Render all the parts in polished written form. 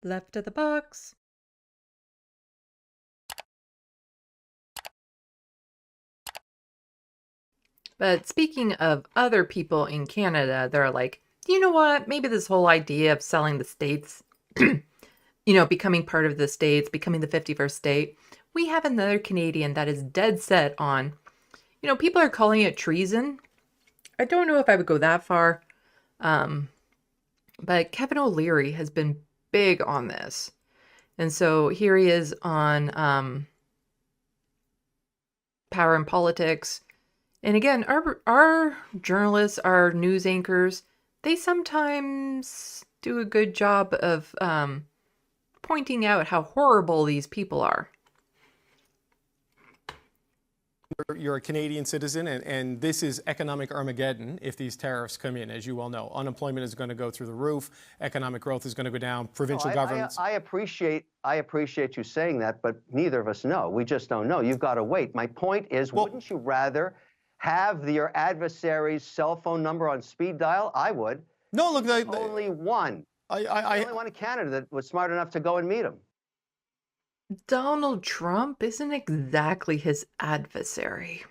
Left of the box. But speaking of other people in Canada, they're like, you know what? Maybe this whole idea of selling the states, becoming part of the states, becoming the 51st state. We have another Canadian that is dead set on, people are calling it treason. I don't know if I would go that far. Um, but Kevin O'Leary has been big on this. And so here he is on Power and Politics. And again, our journalists, our news anchors, they sometimes do a good job of pointing out how horrible these people are. You're a Canadian citizen, and this is economic Armageddon if these tariffs come in, as you well know. Unemployment is going to go through the roof. Economic growth is going to go down. Provincial governments. I appreciate you saying that, but neither of us know. We just don't know. You've got to wait. My point is, wouldn't you rather have your adversary's cell phone number on speed dial? I would. No, look, only one. Only one in Canada that was smart enough to go and meet him. Donald Trump isn't exactly his adversary.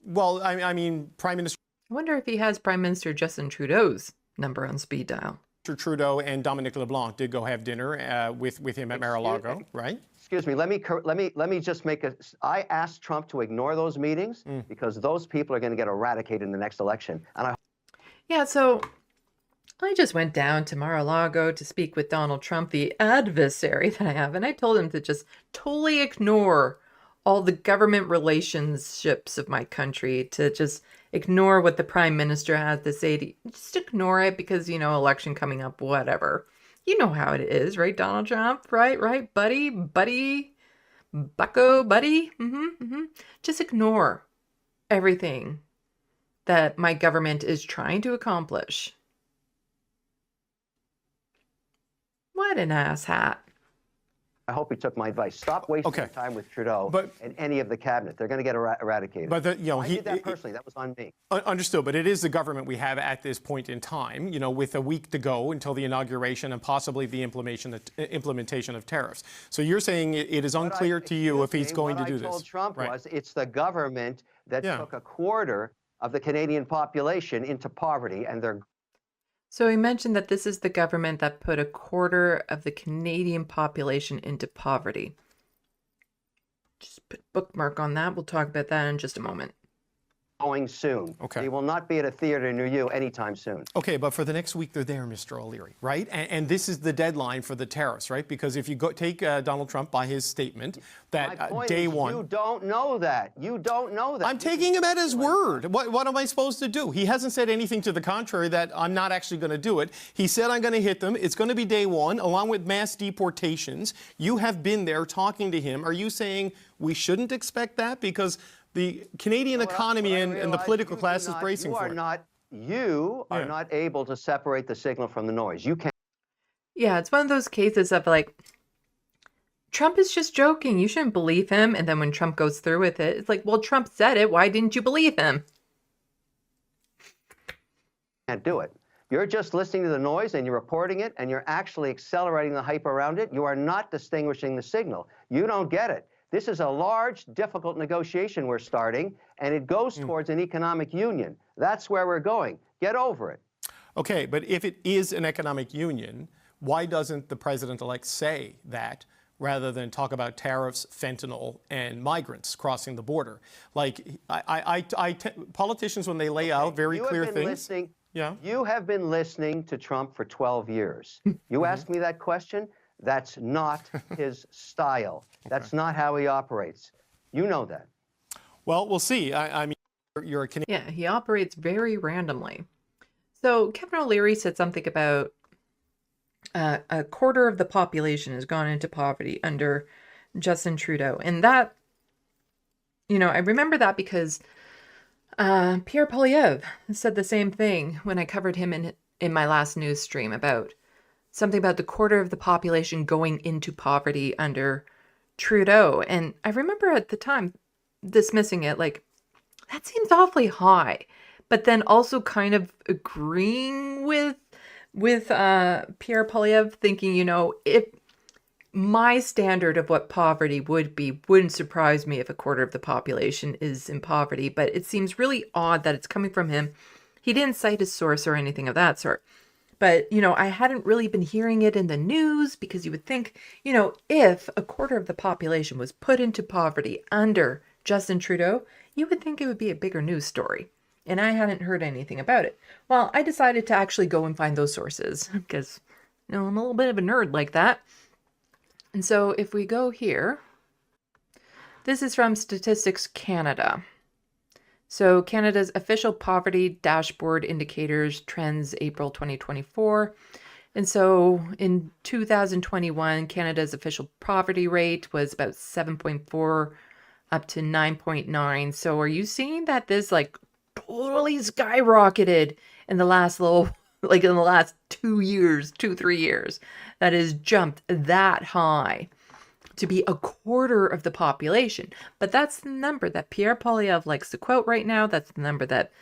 Well, I mean, Prime Minister... I wonder if he has Prime Minister Justin Trudeau's number on speed dial. Trudeau and Dominic LeBlanc did go have dinner with him at Mar-a-Lago, right? Excuse me. Let me just make a. I asked Trump to ignore those meetings because those people are going to get eradicated in the next election. And yeah, so I just went down to Mar-a-Lago to speak with Donald Trump, the adversary that I have, and I told him to just totally ignore all the government relationships of my country, to just ignore what the prime minister has to say. Just ignore it because, election coming up, whatever. You know how it is, right, Donald Trump? Right, buddy, bucko, buddy. Just ignore everything that my government is trying to accomplish. What an asshat. I hope he took my advice. Stop wasting time with Trudeau and any of the cabinet. They're going to get eradicated. But I did that personally. That was on me. Understood. But it is the government we have at this point in time, with a week to go until the inauguration and possibly the implementation of tariffs. So you're saying it is unclear to you if he's going to do this. What I told Trump was it's the government that took a quarter of the Canadian population into poverty, and they're... So he mentioned that this is the government that put a quarter of the Canadian population into poverty. Just put bookmark on that. We'll talk about that in just a moment. Going soon. Okay. He will not be at a theater near you anytime soon. Okay, but for the next week, they're there, Mr. O'Leary, right? And this is the deadline for the tariffs, right? Because if you take Donald Trump by his statement that day one... You don't know that. You don't know that. I'm taking him at his word. What am I supposed to do? He hasn't said anything to the contrary that I'm not actually going to do it. He said I'm going to hit them. It's going to be day one, along with mass deportations. You have been there talking to him. Are you saying we shouldn't expect that? Because the Canadian economy and the political class is bracing for it. You are not able to separate the signal from the noise. You can't. Yeah, it's one of those cases of like, Trump is just joking. You shouldn't believe him. And then when Trump goes through with it, it's like, well, Trump said it. Why didn't you believe him? Can't do it. You're just listening to the noise and you're reporting it and you're actually accelerating the hype around it. You are not distinguishing the signal. You don't get it. This is a large, difficult negotiation we're starting, and it goes towards an economic union. That's where we're going. Get over it. Okay, but if it is an economic union, why doesn't the president-elect say that rather than talk about tariffs, fentanyl, and migrants crossing the border? Like, politicians, when they lay out very clear things... You have been listening to Trump for 12 years. You asked me that question? That's not his style. That's not how he operates. You know that. Well, we'll see. I mean, you're a Canadian. Yeah, he operates very randomly. So Kevin O'Leary said something about a quarter of the population has gone into poverty under Justin Trudeau. And that, I remember that because Pierre Poilievre said the same thing when I covered him in my last news stream about something about the quarter of the population going into poverty under Trudeau. And I remember at the time dismissing it like, that seems awfully high. But then also kind of agreeing with with Pierre Poilievre thinking, if my standard of what poverty would be wouldn't surprise me if a quarter of the population is in poverty, but it seems really odd that it's coming from him. He didn't cite a source or anything of that sort. But, I hadn't really been hearing it in the news because you would think, if a quarter of the population was put into poverty under Justin Trudeau, you would think it would be a bigger news story. And I hadn't heard anything about it. Well, I decided to actually go and find those sources because, I'm a little bit of a nerd like that. And so if we go here, this is from Statistics Canada. So Canada's official poverty dashboard indicators trends April 2024. And so in 2021, Canada's official poverty rate was about 7.4 up to 9.9. So are you seeing that this totally skyrocketed in the last in the last 3 years, that has jumped that high to be a quarter of the population? But that's the number that Pierre Poilievre likes to quote right now. That's the number that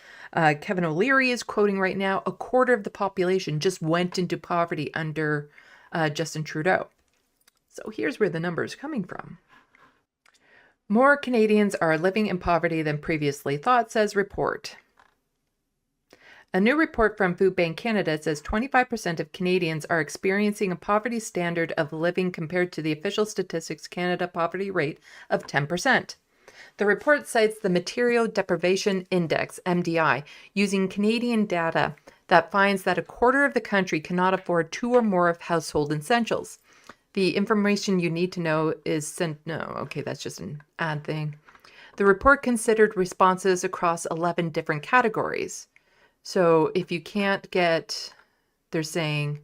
Kevin O'Leary is quoting right now. A quarter of the population just went into poverty under Justin Trudeau. So here's where the number is coming from. More Canadians are living in poverty than previously thought, says report. A new report from Food Bank Canada says 25% of Canadians are experiencing a poverty standard of living compared to the official Statistics Canada poverty rate of 10%. The report cites the Material Deprivation Index, MDI, using Canadian data that finds that a quarter of the country cannot afford 2 or more of household essentials. The information you need to know is that's just an ad thing. The report considered responses across 11 different categories. So if you can't get, they're saying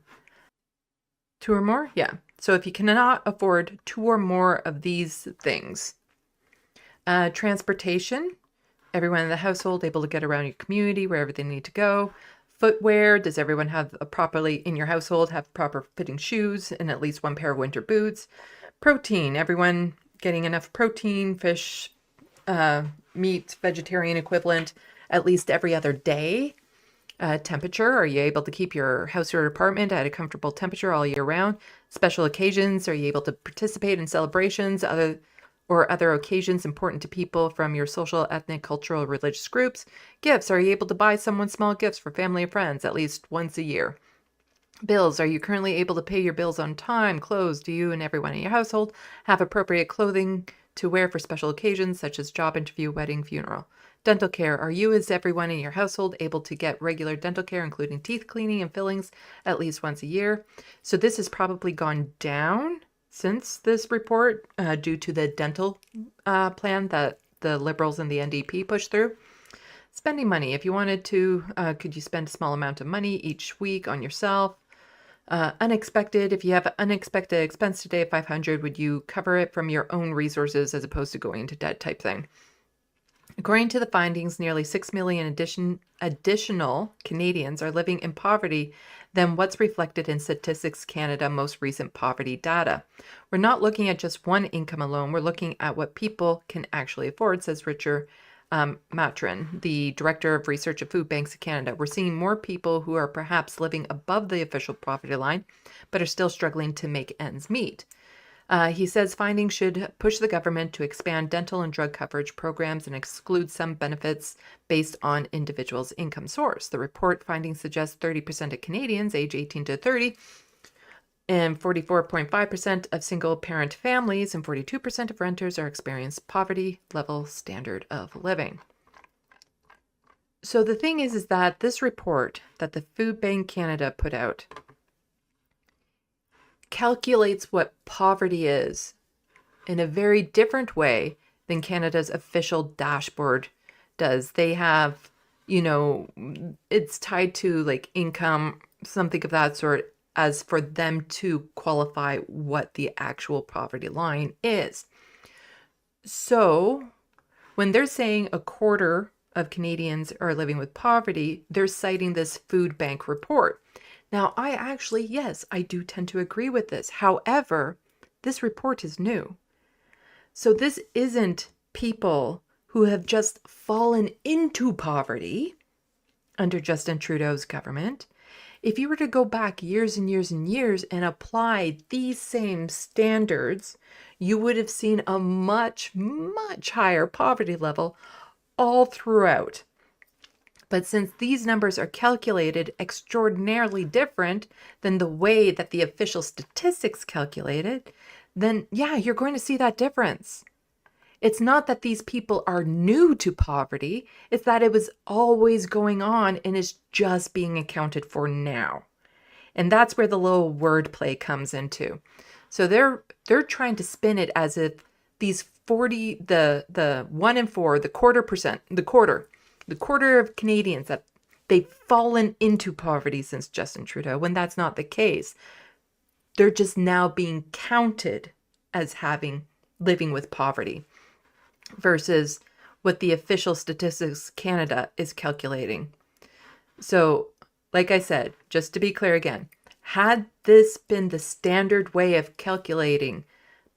2 or more? Yeah. So if you cannot afford 2 or more of these things. Transportation, everyone in the household able to get around your community wherever they need to go. Footwear, does everyone have in your household have proper fitting shoes and at least 1 pair of winter boots? Protein, everyone getting enough protein, fish, meat, vegetarian equivalent, at least every other day. Temperature, are you able to keep your house or apartment at a comfortable temperature all year round? Special occasions, are you able to participate in celebrations, other occasions important to people from your social, ethnic, cultural, religious groups? Gifts, are you able to buy someone small gifts for family and friends at least once a year? Bills, are you currently able to pay your bills on time? Clothes, do you and everyone in your household have appropriate clothing to wear for special occasions such as job interview, wedding, funeral? Dental care, are you as everyone in your household able to get regular dental care, including teeth cleaning and fillings at least once a year? So this has probably gone down since this report due to the dental plan that the Liberals and the NDP pushed through. Spending money, if you wanted to, could you spend a small amount of money each week on yourself? Unexpected, if you have an unexpected expense today of $500, would you cover it from your own resources as opposed to going into debt type thing? According to the findings, nearly 6 million additional Canadians are living in poverty than what's reflected in Statistics Canada most recent poverty data. We're not looking at just one income alone. We're looking at what people can actually afford, says Richard Matron, the Director of Research at Food Banks of Canada. We're seeing more people who are perhaps living above the official poverty line, but are still struggling to make ends meet. He says findings should push the government to expand dental and drug coverage programs and exclude some benefits based on individuals' income source. The report findings suggest 30% of Canadians age 18 to 30 and 44.5% of single-parent families and 42% of renters are experiencing poverty-level standard of living. So the thing is that this report that the Food Bank Canada put out calculates what poverty is in a very different way than Canada's official dashboard does. They have, it's tied to income, something of that sort, as for them to qualify what the actual poverty line is. So when they're saying a quarter of Canadians are living with poverty, they're citing this food bank report. Now, I do tend to agree with this. However, this report is new. So this isn't people who have just fallen into poverty under Justin Trudeau's government. if you were to go back years and years and years and apply these same standards, you would have seen a much, much higher poverty level all throughout. But since these numbers are calculated extraordinarily different than the way that the official statistics calculated, then yeah, you're going to see that difference. It's not that these people are new to poverty, it's that it was always going on and is just being accounted for now. And that's where the little wordplay comes into. So they're trying to spin it as if these 40, the 1 in 4, the quarter of Canadians, that they've fallen into poverty since Justin Trudeau, when that's not the case. They're just now being counted as living with poverty versus what the official Statistics Canada is calculating. So, like I said, just to be clear again, had this been the standard way of calculating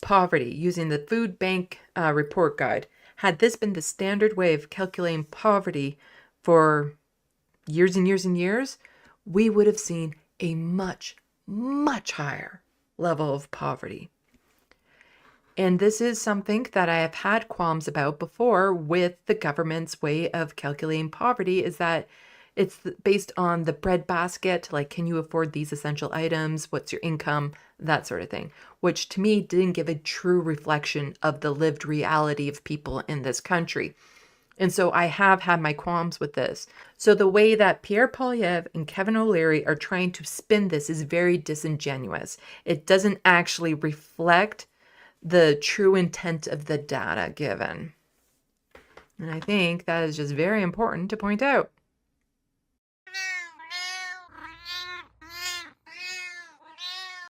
poverty using the Food Bank report guide, had this been the standard way of calculating poverty for years and years and years, we would have seen a much, much higher level of poverty. And this is something that I have had qualms about before with the government's way of calculating poverty, is that it's based on the breadbasket, like, can you afford these essential items? What's your income? That sort of thing, which to me didn't give a true reflection of the lived reality of people in this country. And so I have had my qualms with this. So the way that Pierre Poilievre and Kevin O'Leary are trying to spin this is very disingenuous. It doesn't actually reflect the true intent of the data given. And I think that is just very important to point out.